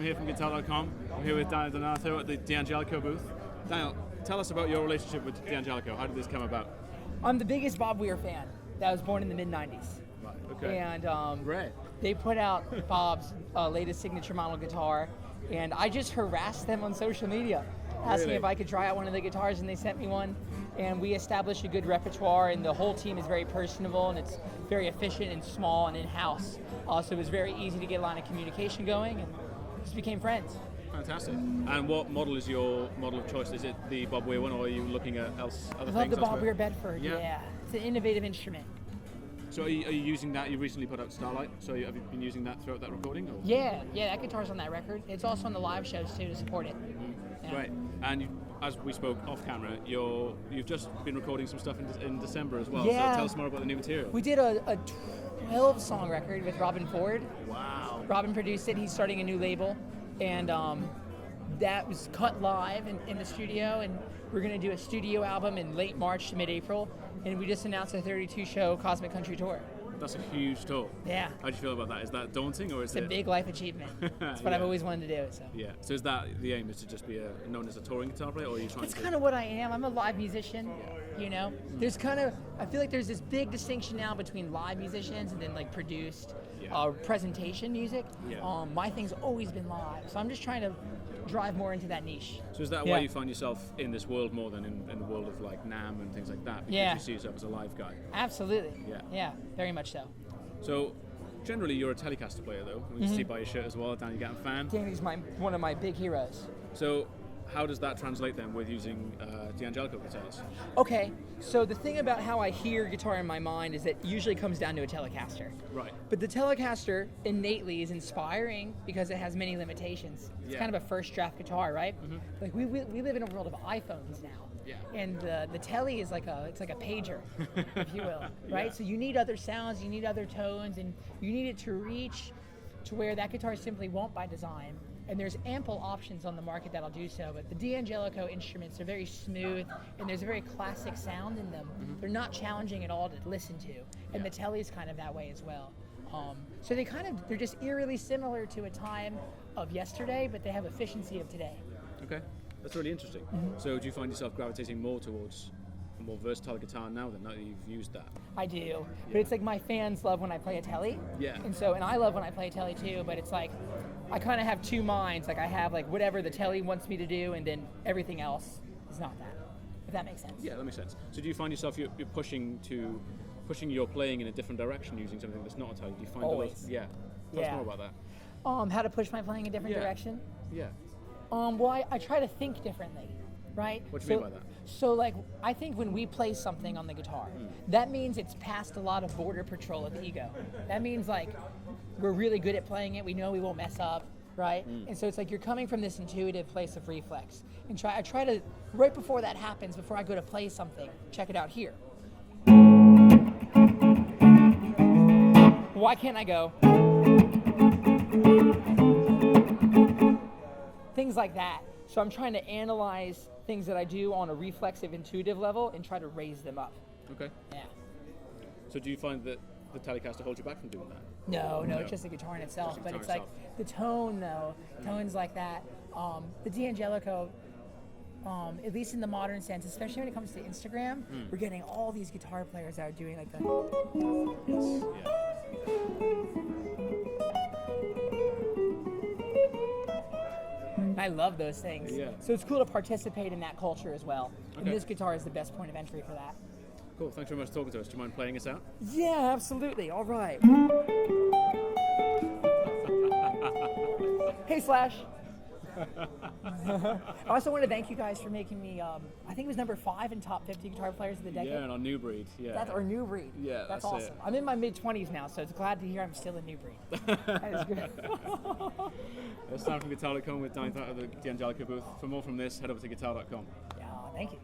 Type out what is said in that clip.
I'm here from guitar.com. I'm here with Daniel Donato at the D'Angelico booth. Daniel, tell us about your relationship with D'Angelico. How did this come about? I'm the biggest Bob Weir fan. That was born in the mid-90s. Right, okay. And Great. they put out Bob's latest signature model guitar, and I just harassed them on social media, asking Really? if I could try out one of the guitars, and they sent me one. And we established a good repertoire, and the whole team is very personable, and it's very efficient and small and in-house. So it was very easy to get a line of communication going, and just became friends. Fantastic. And what model is your model of choice? Is it the Bob Weir one, or are you looking at other things? I love the Bob elsewhere? Weir Bedford, Yeah. yeah. It's an innovative instrument. So are you using that? You recently put out Starlight, so have you been using that throughout that recording? Or? Yeah, that guitar's on that record. It's also on the live shows too to support it. Yeah. Right. And as we spoke off camera, you've just been recording some stuff in December as well. Yeah. So tell us more about the new material. We did a 12-song record with Robin Ford. Wow. Robin produced it. He's starting a new label, and that was cut live in the studio. And we're going to do a studio album in late March to mid-April. And we just announced a 32-show Cosmic Country Tour. That's a huge tour. Yeah. How do you feel about that? Is that daunting, or is It's a big life achievement. It's what I've always wanted to do. So. Yeah. So is that the aim? Is to just be known as a touring guitar player, or are you trying That's to? kind of what I am. I'm a live musician, you know. There's I feel like there's this big distinction now between live musicians and then like produced presentation music. Yeah. My thing's always been live, so I'm just trying to drive more into that niche. So is that why you find yourself in this world more than in the world of like NAMM and things like that? Because you see yourself as a live guy. Absolutely. Yeah. Yeah, very much so. So generally you're a Telecaster player though. We can see by your shirt as well, Danny Gatton fan. Danny's one of my big heroes. So how does that translate then with using D'Angelico guitars? Okay, so the thing about how I hear guitar in my mind is that it usually comes down to a Telecaster. Right. But the Telecaster innately is inspiring because it has many limitations. It's kind of a first draft guitar, right? Like we live in a world of iPhones now. Yeah. And the Tele is like a pager, if you will, right? Yeah. So you need other sounds, you need other tones, and you need it to reach to where that guitar simply won't by design. And there's ample options on the market that'll do so, but the D'Angelico instruments are very smooth, and there's a very classic sound in them. They're not challenging at all to listen to, and the Tele is kind of that way as well. So they're just eerily similar to a time of yesterday, but they have efficiency of today. Okay, that's really interesting. So do you find yourself gravitating more towards a more versatile guitar now that you've used that? I do, but it's like my fans love when I play a Tele. Yeah. And I love when I play a Tele too, but it's like I kind of have two minds. Like I have like whatever the Tele wants me to do, and then everything else is not that. If that makes sense. Yeah, that makes sense. So do you find yourself you're pushing your playing in a different direction using something that's not a Tele? Do you find Always. Yeah. Tell us more about that. How to push my playing in a different direction? Yeah. Well, I try to think differently, right? What do you mean by that? So, like, I think when we play something on the guitar, that means it's past a lot of border patrol of ego. That means, like, we're really good at playing it. We know we won't mess up, right? And so it's like you're coming from this intuitive place of reflex. And I try to, right before that happens, before I go to play something, check it out here. Why can't I go? Things like that. So I'm trying to analyze things that I do on a reflexive, intuitive level and try to raise them up. Okay. Yeah. So do you find that the Telecaster holds you back from doing that? No, it's just the guitar in itself. Just the But guitar it's like itself. the tone, though. Tones like that. The D'Angelico, at least in the modern sense, especially when it comes to Instagram, we're getting all these guitar players that are doing like the. Yes. Yeah. I love those things. Yeah. So it's cool to participate in that culture as well. And Okay. this guitar is the best point of entry for that. Cool. Thanks very much for talking to us. Do you mind playing us out? Yeah, absolutely. All right. Hey, Slash. I also want to thank you guys for making me, I think it was number 5 in top 50 guitar players of the decade. Yeah, and our new breed. Yeah. That's our new breed. Yeah, that's that's awesome. it. I'm in my mid-20s now, so it's glad to hear I'm still a new breed. That is good. It's time for Guitar.com with Danny at the D'Angelico booth. For more from this, head over to guitar.com. Yeah, thank you.